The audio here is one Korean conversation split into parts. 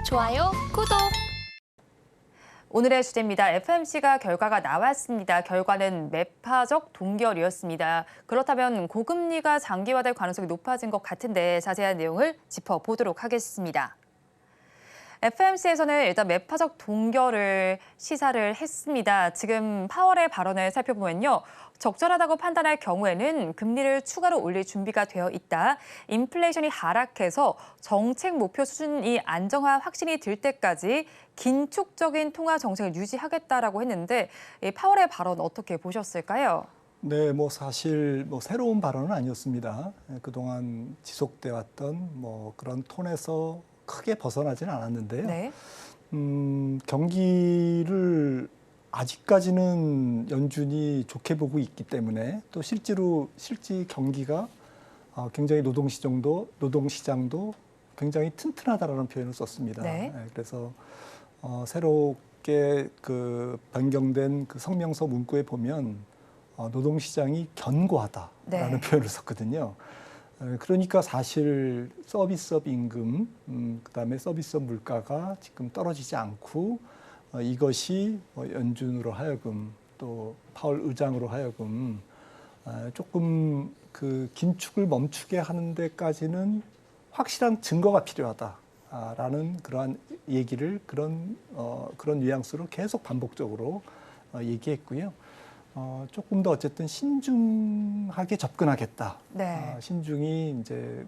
좋아요, 구독. 오늘의 주제입니다. FOMC가 결과가 나왔습니다. 결과는 매파적 동결이었습니다. 그렇다면 고금리가 장기화될 가능성이 높아진 것 같은데 자세한 내용을 짚어보도록 하겠습니다. FOMC에서는 일단 매파적 동결을 시사를 했습니다. 지금 파월의 발언을 살펴보면요. 적절하다고 판단할 경우에는 금리를 추가로 올릴 준비가 되어 있다. 인플레이션이 하락해서 정책 목표 수준이 안정화 확신이 들 때까지 긴축적인 통화 정책을 유지하겠다라고 했는데 이 파월의 발언 어떻게 보셨을까요? 네, 사실 새로운 발언은 아니었습니다. 그동안 지속돼 왔던 그런 톤에서 크게 벗어나지는 않았는데요. 네. 경기를 아직까지는 연준이 좋게 보고 있기 때문에 또 실제 경기가 굉장히 노동시장도 굉장히 튼튼하다라는 표현을 썼습니다. 네. 그래서 새롭게 변경된 성명서 문구에 보면 노동시장이 견고하다라는 네. 표현을 썼거든요. 그러니까 사실 서비스업 임금, 그다음에 서비스업 물가가 지금 떨어지지 않고 이것이 연준으로 하여금 또 파월 의장으로 하여금 조금 긴축을 멈추게 하는 데까지는 확실한 증거가 필요하다라는 그러한 얘기를 그런 뉘앙스로 계속 반복적으로 얘기했고요. 조금 더 어쨌든 신중하게 접근하겠다. 네. 신중이 이제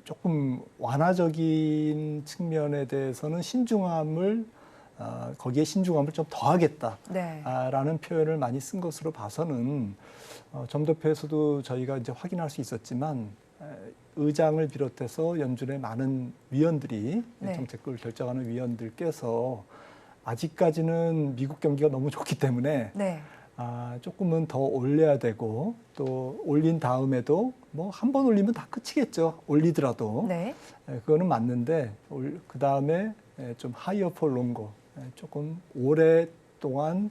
조금 완화적인 측면에 대해서는 거기에 신중함을 좀 더하겠다라는 네. 표현을 많이 쓴 것으로 봐서는 점도표에서도 저희가 이제 확인할 수 있었지만 의장을 비롯해서 연준의 많은 위원들이 네. 정책을 결정하는 위원들께서 아직까지는 미국 경기가 너무 좋기 때문에 네. 조금은 더 올려야 되고 또 올린 다음에도 한 번 올리면 다 끝이겠죠. 올리더라도. 네. 그거는 맞는데 그 다음에 좀 하이어 폴 롱거 조금 오랫동안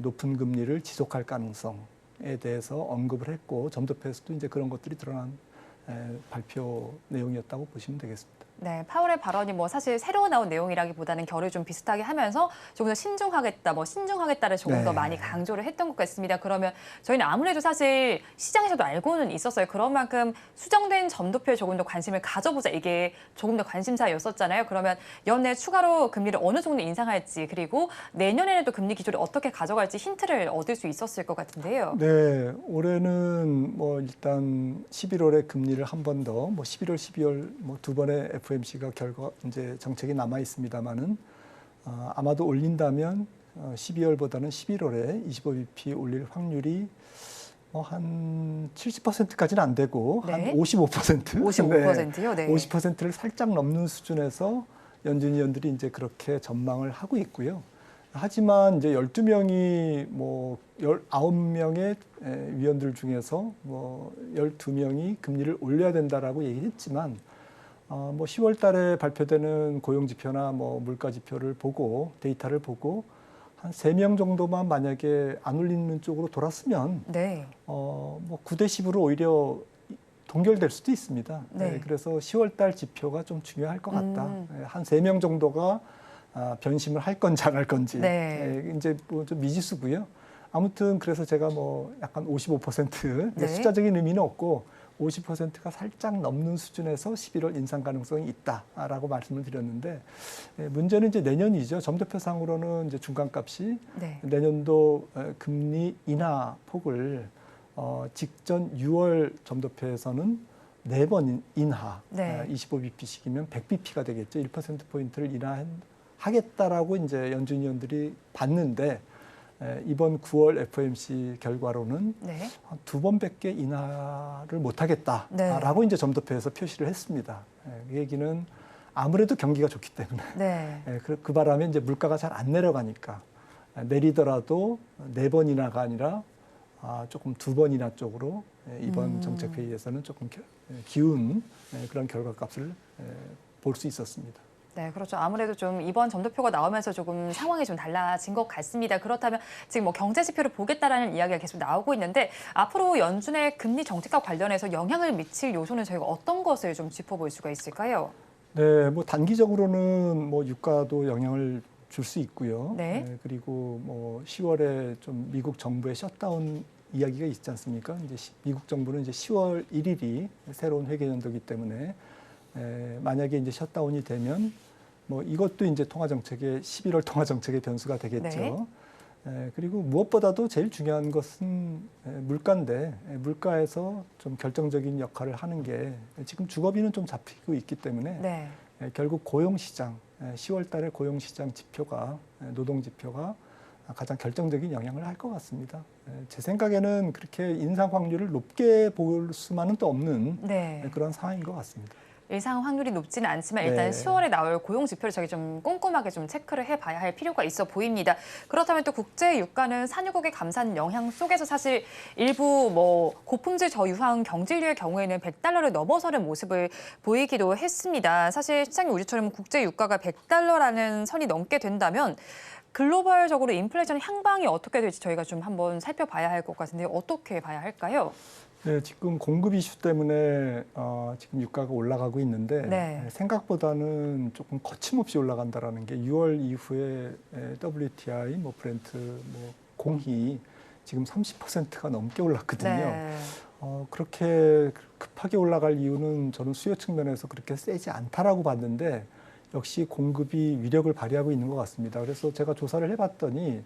높은 금리를 지속할 가능성에 대해서 언급을 했고 점도표에서도 이제 그런 것들이 드러난 발표 내용이었다고 보시면 되겠습니다. 네, 파월의 발언이 사실 새로 나온 내용이라기보다는 결을 좀 비슷하게 하면서 조금 더 신중하겠다를 조금 더 많이 강조를 했던 것 같습니다. 그러면 저희는 아무래도 사실 시장에서도 알고는 있었어요. 그런 만큼 수정된 점도표에 조금 더 관심을 가져보자. 이게 조금 더 관심사였었잖아요. 그러면 연내 추가로 금리를 어느 정도 인상할지 그리고 내년에는 또 금리 기조를 어떻게 가져갈지 힌트를 얻을 수 있었을 것 같은데요. 네, 올해는 일단 11월에 금리를 한 번 더, 11월, 12월 두 번의 FOMC가 이제 정책이 남아 있습니다만은 아마도 올린다면 12월보다는 11월에 25bp 올릴 확률이 한 70%까지는 안 되고 네. 한 55%? 55%요? 네. 50%를 살짝 넘는 수준에서 연준 위원들이 이제 그렇게 전망을 하고 있고요. 하지만 이제 12명이 19명의 위원들 중에서 12명이 금리를 올려야 된다라고 얘기했지만 10월 달에 발표되는 고용 지표나 물가 지표를 보고 데이터를 보고 한 3명 정도만 만약에 안 올리는 쪽으로 돌았으면 네. 9대 10으로 오히려 동결될 수도 있습니다. 네. 그래서 10월 달 지표가 좀 중요할 것 같다. 한 3명 정도가 변심을 할 건지 안 할 건지 이제 좀 미지수고요. 아무튼 그래서 제가 약간 55% 네. 숫자적인 의미는 없고 50%가 살짝 넘는 수준에서 11월 인상 가능성이 있다라고 말씀을 드렸는데 문제는 이제 내년이죠. 점도표상으로는 이제 중간값이 네. 내년도 금리 인하 폭을 직전 6월 점도표에서는 4번 인하, 네. 25bp씩이면 100bp가 되겠죠. 1%포인트를 인하하겠다라고 이제 연준 위원들이 봤는데 이번 9월 FOMC 결과로는 네. 2번밖에 인하를 못하겠다라고 이제 점도표에서 표시를 했습니다. 그 얘기는 아무래도 경기가 좋기 때문에 네. 그 바람에 이제 물가가 잘 안 내려가니까 내리더라도 4번 인하가 아니라 조금 2번 인하 쪽으로 이번 정책회의에서는 조금 기운 그런 결과값을 볼 수 있었습니다. 네, 그렇죠. 아무래도 좀 이번 점도표가 나오면서 조금 상황이 좀 달라진 것 같습니다. 그렇다면 지금 경제 지표를 보겠다라는 이야기가 계속 나오고 있는데 앞으로 연준의 금리 정책과 관련해서 영향을 미칠 요소는 저희가 어떤 것을 좀 짚어볼 수가 있을까요? 네, 뭐 단기적으로는 뭐 유가도 영향을 줄 수 있고요. 네. 그리고 뭐 10월에 좀 미국 정부의 셧다운 이야기가 있지 않습니까? 이제 미국 정부는 이제 10월 1일이 새로운 회계 연도이기 때문에 만약에 이제 셧다운이 되면 뭐 이것도 이제 통화 정책의 11월 통화 정책의 변수가 되겠죠. 그리고 무엇보다도 제일 중요한 것은 물가인데 물가에서 좀 결정적인 역할을 하는 게 지금 주거비는 좀 잡히고 있기 때문에 네. 결국 고용시장, 10월 달에 고용시장 지표가, 노동 지표가 가장 결정적인 영향을 할 것 같습니다. 제 생각에는 그렇게 인상 확률을 높게 볼 수만은 또 없는 네. 그런 상황인 것 같습니다. 예상 확률이 높지는 않지만 일단 네. 10월에 나올 고용 지표를 저희 좀 꼼꼼하게 좀 체크를 해봐야 할 필요가 있어 보입니다. 그렇다면 또 국제 유가는 산유국의 감산 영향 속에서 사실 일부 뭐 고품질 저유황 경질류의 경우에는 100달러를 넘어서는 모습을 보이기도 했습니다. 사실 시장이 우리처럼 국제 유가가 100달러라는 선이 넘게 된다면 글로벌적으로 인플레이션 향방이 어떻게 될지 저희가 좀 한번 살펴봐야 할 것 같은데 어떻게 봐야 할까요? 네, 지금 공급 이슈 때문에 지금 유가가 올라가고 있는데 네. 생각보다는 조금 거침없이 올라간다라는 게 6월 이후에 WTI, 뭐 브렌트, 뭐 공히 지금 30%가 넘게 올랐거든요. 네. 그렇게 급하게 올라갈 이유는 저는 수요 측면에서 그렇게 세지 않다라고 봤는데 역시 공급이 위력을 발휘하고 있는 것 같습니다. 그래서 제가 조사를 해봤더니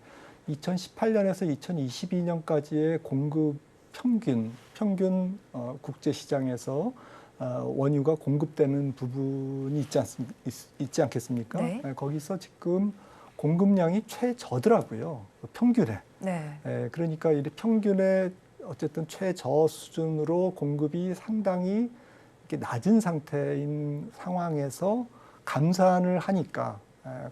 2018년에서 2022년까지의 공급 평균 국제 시장에서 원유가 공급되는 부분이 있지 않겠습니까? 네. 거기서 지금 공급량이 최저더라고요. 평균에. 네. 그러니까 이 평균의 어쨌든 최저 수준으로 공급이 상당히 이렇게 낮은 상태인 상황에서 감산을 하니까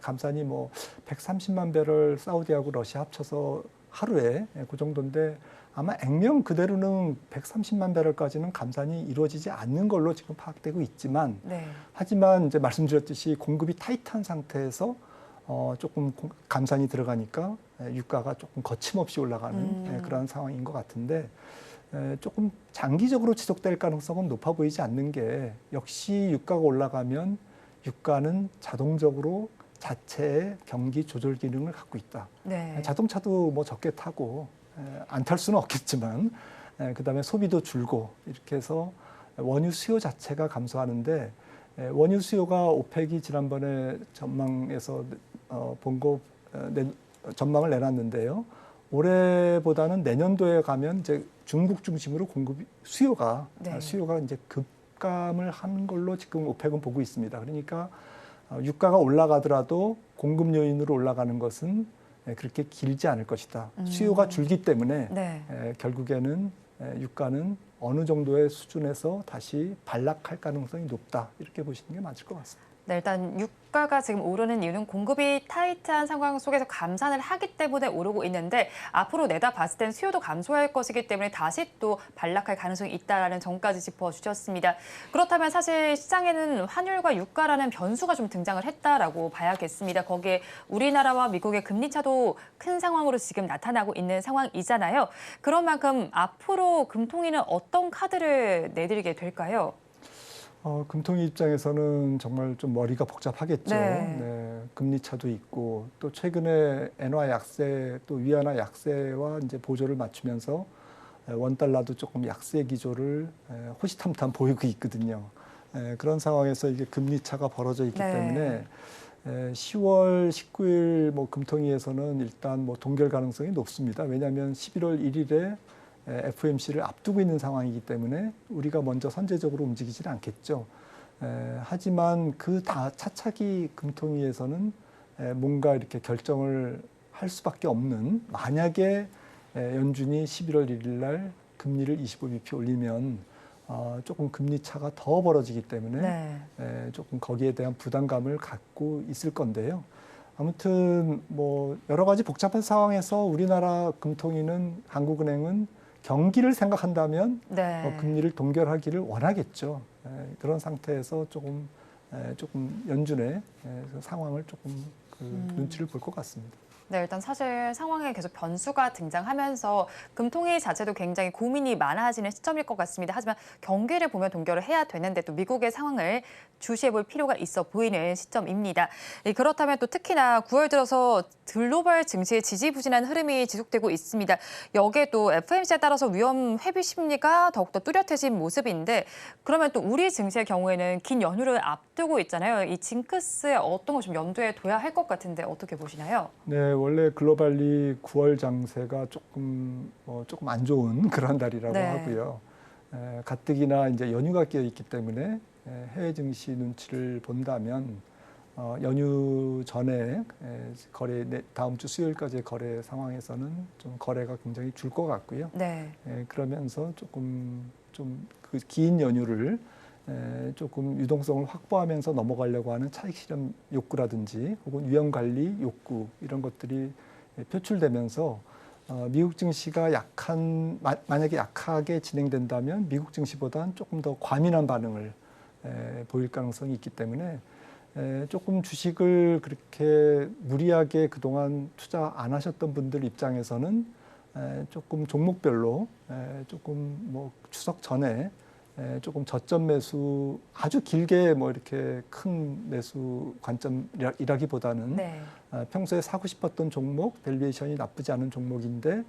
감산이 뭐 130만 배럴 사우디하고 러시아 합쳐서 하루에 그 정도인데 아마 액면 그대로는 130만 배럴까지는 감산이 이루어지지 않는 걸로 지금 파악되고 있지만 네. 하지만 이제 말씀드렸듯이 공급이 타이트한 상태에서 조금 감산이 들어가니까 유가가 조금 거침없이 올라가는 그런 상황인 것 같은데 조금 장기적으로 지속될 가능성은 높아 보이지 않는 게 역시 유가가 올라가면 유가는 자동적으로 자체의 경기 조절 기능을 갖고 있다. 네. 자동차도 뭐 적게 타고 안 탈 수는 없겠지만 그다음에 소비도 줄고 이렇게 해서 원유 수요 자체가 감소하는데 원유 수요가 오펙이 지난번에 전망에서 전망을 내놨는데요. 올해보다는 내년도에 가면 이제 중국 중심으로 수요가 이제 급감을 한 걸로 지금 오펙은 보고 있습니다. 그러니까 유가가 올라가더라도 공급 요인으로 올라가는 것은 그렇게 길지 않을 것이다. 수요가 줄기 때문에 네. 결국에는 유가는 어느 정도의 수준에서 다시 반락할 가능성이 높다. 이렇게 보시는 게 맞을 것 같습니다. 네, 일단 유가가 지금 오르는 이유는 공급이 타이트한 상황 속에서 감산을 하기 때문에 오르고 있는데 앞으로 내다봤을 땐 수요도 감소할 것이기 때문에 다시 또 반락할 가능성이 있다라는 점까지 짚어주셨습니다. 그렇다면 사실 시장에는 환율과 유가라는 변수가 좀 등장을 했다라고 봐야겠습니다. 거기에 우리나라와 미국의 금리 차도 큰 상황으로 지금 나타나고 있는 상황이잖아요. 그런 만큼 앞으로 금통위는 어떤 카드를 내드리게 될까요? 금통위 입장에서는 정말 좀 머리가 복잡하겠죠. 네. 금리 차도 있고 또 최근에 엔화 약세 또 위안화 약세와 이제 보조를 맞추면서 원 달러도 조금 약세 기조를 호시탐탐 보이고 있거든요. 그런 상황에서 이게 금리 차가 벌어져 있기 때문에 10월 19일 뭐 금통위에서는 일단 뭐 동결 가능성이 높습니다. 왜냐하면 11월 1일에 FOMC를 앞두고 있는 상황이기 때문에 우리가 먼저 선제적으로 움직이지는 않겠죠. 하지만 그 차차기 금통위에서는 뭔가 이렇게 결정을 할 수밖에 없는 만약에 연준이 11월 1일 날 금리를 25bp 올리면 조금 금리 차가 더 벌어지기 때문에 조금 거기에 대한 부담감을 갖고 있을 건데요. 아무튼 뭐 여러 가지 복잡한 상황에서 우리나라 금통위는 한국은행은 경기를 생각한다면 금리를 동결하기를 원하겠죠. 그런 상태에서 조금 연준의 상황을 조금 눈치를 볼 것 같습니다. 네, 일단 사실 상황에 계속 변수가 등장하면서 금통위 자체도 굉장히 고민이 많아지는 시점일 것 같습니다. 하지만 경기를 보면 동결을 해야 되는데 또 미국의 상황을 주시해 볼 필요가 있어 보이는 시점입니다. 그렇다면 또 특히나 9월 들어서 글로벌 증시의 지지부진한 흐름이 지속되고 있습니다. 여기에 또 FOMC에 따라서 위험 회비 심리가 더욱더 뚜렷해진 모습인데 그러면 또 우리 증시의 경우에는 긴 연휴를 앞두고 있잖아요. 이 징크스에 어떤 걸 좀 염두에 둬야 할 것 같은데 어떻게 보시나요? 네, 원래 글로벌리 9월 장세가 조금 안 좋은 그런 달이라고 네. 하고요. 가뜩이나 이제 연휴가 끼어 있기 때문에 해외 증시 눈치를 본다면 연휴 전에 다음 주 수요일까지의 거래 상황에서는 좀 거래가 굉장히 줄 것 같고요. 네. 그러면서 조금 좀 그 긴 연휴를 조금 유동성을 확보하면서 넘어가려고 하는 차익 실현 욕구라든지 혹은 위험 관리 욕구 이런 것들이 표출되면서 미국 증시가 만약에 약하게 진행된다면 미국 증시보다는 조금 더 과민한 반응을 보일 가능성이 있기 때문에 조금 주식을 그렇게 무리하게 그동안 투자 안 하셨던 분들 입장에서는 조금 종목별로 조금 뭐 추석 전에 조금 저점 매수 아주 길게 뭐 이렇게 큰 매수 관점이라기보다는 네. 평소에 사고 싶었던 종목, 밸류에이션이 나쁘지 않은 종목인데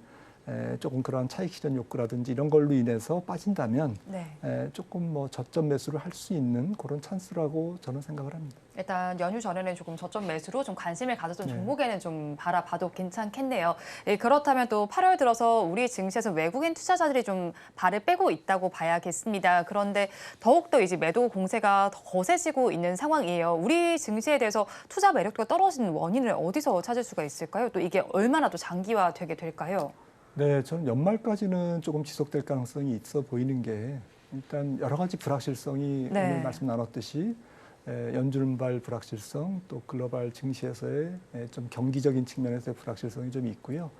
조금 그러한 차익 실현 욕구라든지 이런 걸로 인해서 빠진다면 네. 조금 뭐 저점 매수를 할 수 있는 그런 찬스라고 저는 생각을 합니다. 일단 연휴 전에는 조금 저점 매수로 좀 관심을 가졌던 네. 종목에는 좀 바라봐도 괜찮겠네요. 그렇다면 또 8월 들어서 우리 증시에서 외국인 투자자들이 좀 발을 빼고 있다고 봐야겠습니다. 그런데 더욱더 이제 매도 공세가 더 거세지고 있는 상황이에요. 우리 증시에 대해서 투자 매력도가 떨어지는 원인을 어디서 찾을 수가 있을까요? 또 이게 얼마나 또 장기화되게 될까요? 네, 저는 연말까지는 조금 지속될 가능성이 있어 보이는 게 일단 여러 가지 불확실성이 네. 오늘 말씀 나눴듯이 연준발 불확실성 또 글로벌 증시에서의 좀 경기적인 측면에서의 불확실성이 좀 있고요.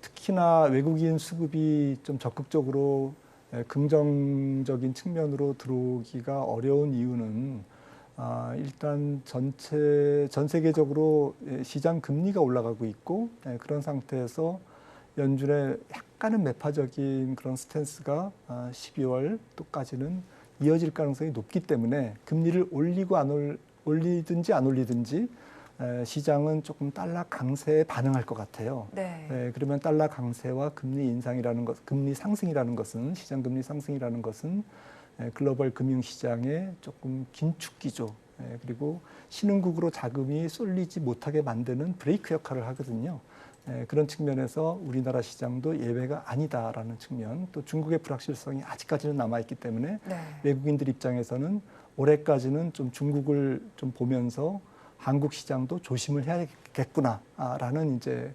특히나 외국인 수급이 좀 적극적으로 긍정적인 측면으로 들어오기가 어려운 이유는 일단 전 세계적으로 시장 금리가 올라가고 있고 그런 상태에서 연준의 약간은 매파적인 그런 스탠스가 12월 또까지는 이어질 가능성이 높기 때문에 금리를 올리든지 안 올리든지 시장은 조금 달러 강세에 반응할 것 같아요. 네. 그러면 달러 강세와 금리 상승이라는 것은 시장 금리 상승이라는 것은 글로벌 금융 시장의 조금 긴축기조 그리고 신흥국으로 자금이 쏠리지 못하게 만드는 브레이크 역할을 하거든요. 그런 측면에서 우리나라 시장도 예외가 아니다라는 측면, 또 중국의 불확실성이 아직까지는 남아있기 때문에 네. 외국인들 입장에서는 올해까지는 좀 중국을 좀 보면서 한국 시장도 조심을 해야겠구나라는 이제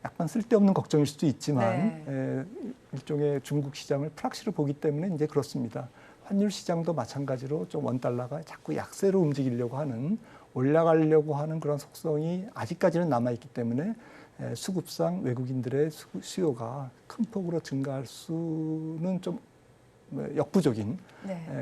약간 쓸데없는 걱정일 수도 있지만 일종의 중국 시장을 프락시로 보기 때문에 이제 그렇습니다. 환율 시장도 마찬가지로 좀 원달러가 자꾸 약세로 움직이려고 하는 올라가려고 하는 그런 속성이 아직까지는 남아있기 때문에 수급상 외국인들의 수요가 큰 폭으로 증가할 수는 좀 역부족인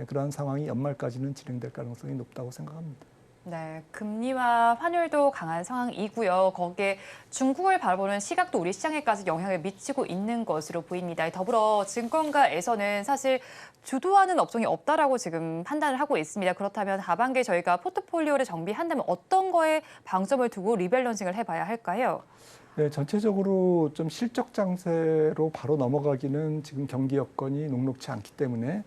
그런 상황이 연말까지는 진행될 가능성이 높다고 생각합니다. 네, 금리와 환율도 강한 상황이고요. 거기에 중국을 바라보는 시각도 우리 시장에까지 영향을 미치고 있는 것으로 보입니다. 더불어 증권가에서는 사실 주도하는 업종이 없다라고 지금 판단을 하고 있습니다. 그렇다면 하반기에 저희가 포트폴리오를 정비한다면 어떤 거에 방점을 두고 리밸런싱을 해봐야 할까요? 네, 전체적으로 좀 실적 장세로 바로 넘어가기는 지금 경기 여건이 녹록치 않기 때문에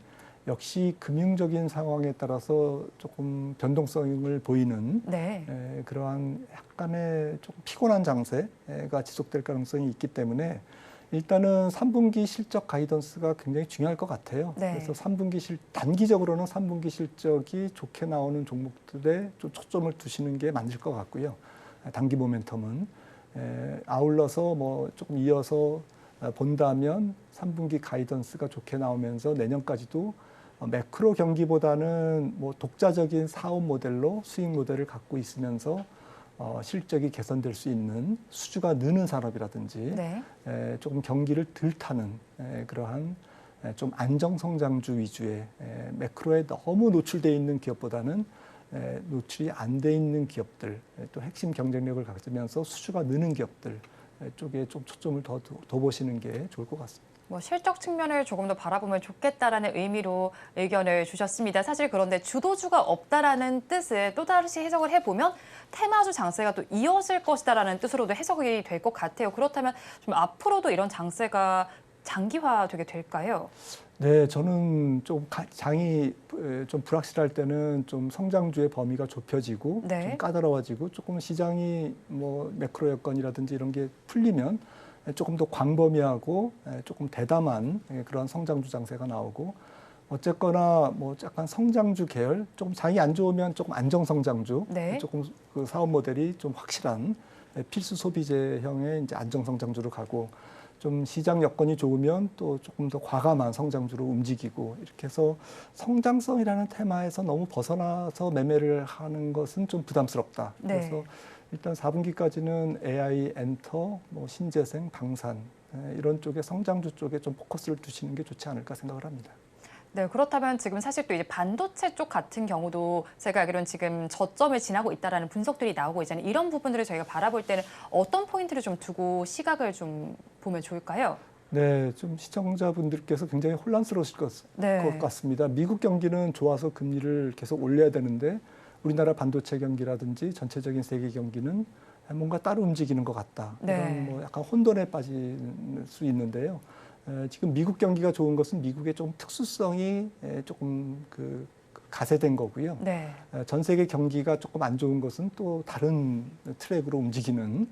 역시 금융적인 상황에 따라서 조금 변동성을 보이는 그러한 약간의 조금 피곤한 장세가 지속될 가능성이 있기 때문에 일단은 3분기 실적 가이던스가 굉장히 중요할 것 같아요. 그래서 단기적으로는 3분기 실적이 좋게 나오는 종목들에 좀 초점을 두시는 게 맞을 것 같고요. 단기 모멘텀은. 아울러서 뭐 조금 이어서 본다면 3분기 가이던스가 좋게 나오면서 내년까지도 매크로 경기보다는 뭐 독자적인 사업 모델로 수익 모델을 갖고 있으면서 실적이 개선될 수 있는 수주가 느는 산업이라든지 조금 경기를 덜 타는 그러한 좀 안정 성장주 위주의 매크로에 너무 노출되어 있는 기업보다는 노출이 안 돼 있는 기업들, 또 핵심 경쟁력을 가지면서 수주가 느는 기업들 쪽에 좀 초점을 더 보시는 게 좋을 것 같습니다. 뭐 실적 측면을 조금 더 바라보면 좋겠다라는 의미로 의견을 주셨습니다. 사실 그런데 주도주가 없다라는 뜻을 또 다시 해석을 해보면 테마주 장세가 또 이어질 것이다라는 뜻으로도 해석이 될 것 같아요. 그렇다면 좀 앞으로도 이런 장세가 장기화되게 될까요? 네, 저는 좀 장이 좀 불확실할 때는 좀 성장주의 범위가 좁혀지고 네. 좀 까다로워지고 조금 시장이 뭐 매크로 여건이라든지 이런 게 풀리면 조금 더 광범위하고 조금 대담한 그런 성장주 장세가 나오고 어쨌거나 뭐 약간 성장주 계열 조금 장이 안 좋으면 조금 안정 성장주 네. 조금 그 사업 모델이 좀 확실한 필수 소비재형의 이제 안정 성장주로 가고 좀 시장 여건이 좋으면 또 조금 더 과감한 성장주로 움직이고 이렇게 해서 성장성이라는 테마에서 너무 벗어나서 매매를 하는 것은 좀 부담스럽다. 네. 그래서 일단 4분기까지는 AI, 엔터, 뭐 신재생, 방산 이런 쪽에 성장주 쪽에 좀 포커스를 두시는 게 좋지 않을까 생각을 합니다. 네, 그렇다면 지금 사실 또 이제 반도체 쪽 같은 경우도 제가 알기로는 지금 저점을 지나고 있다라는 분석들이 나오고 있잖아요. 이런 부분들을 저희가 바라볼 때는 어떤 포인트를 좀 두고 시각을 좀 보면 좋을까요? 네, 좀 시청자분들께서 굉장히 혼란스러우실 것 네. 같습니다. 미국 경기는 좋아서 금리를 계속 올려야 되는데 우리나라 반도체 경기라든지 전체적인 세계 경기는 뭔가 따로 움직이는 것 같다. 네. 이런 뭐 약간 혼돈에 빠질 수 있는데요. 지금 미국 경기가 좋은 것은 미국의 좀 특수성이 조금 가세된 거고요. 네. 전 세계 경기가 조금 안 좋은 것은 또 다른 트랙으로 움직이는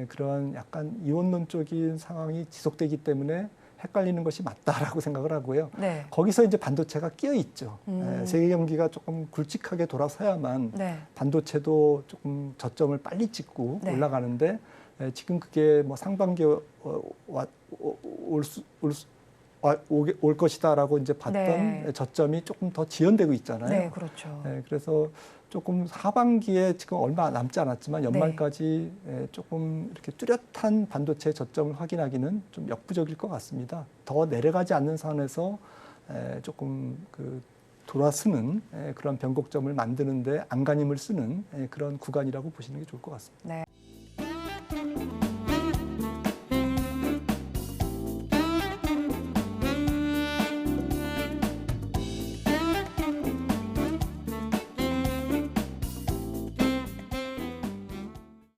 그러한 약간 이원론적인 상황이 지속되기 때문에 헷갈리는 것이 맞다라고 생각을 하고요. 네. 거기서 이제 반도체가 끼어 있죠. 세계 경기가 조금 굵직하게 돌아서야만 네. 반도체도 조금 저점을 빨리 찍고 네. 올라가는데 지금 그게 뭐 상반기에 올 것이다라고 이제 봤던 네. 저점이 조금 더 지연되고 있잖아요. 네, 그렇죠. 그래서 조금 하반기에 지금 얼마 남지 않았지만 네. 연말까지 조금 이렇게 뚜렷한 반도체 저점을 확인하기는 좀 역부족일 것 같습니다. 더 내려가지 않는 선에서 조금 돌아서는 그런 변곡점을 만드는데 안간힘을 쓰는 그런 구간이라고 보시는 게 좋을 것 같습니다. 네.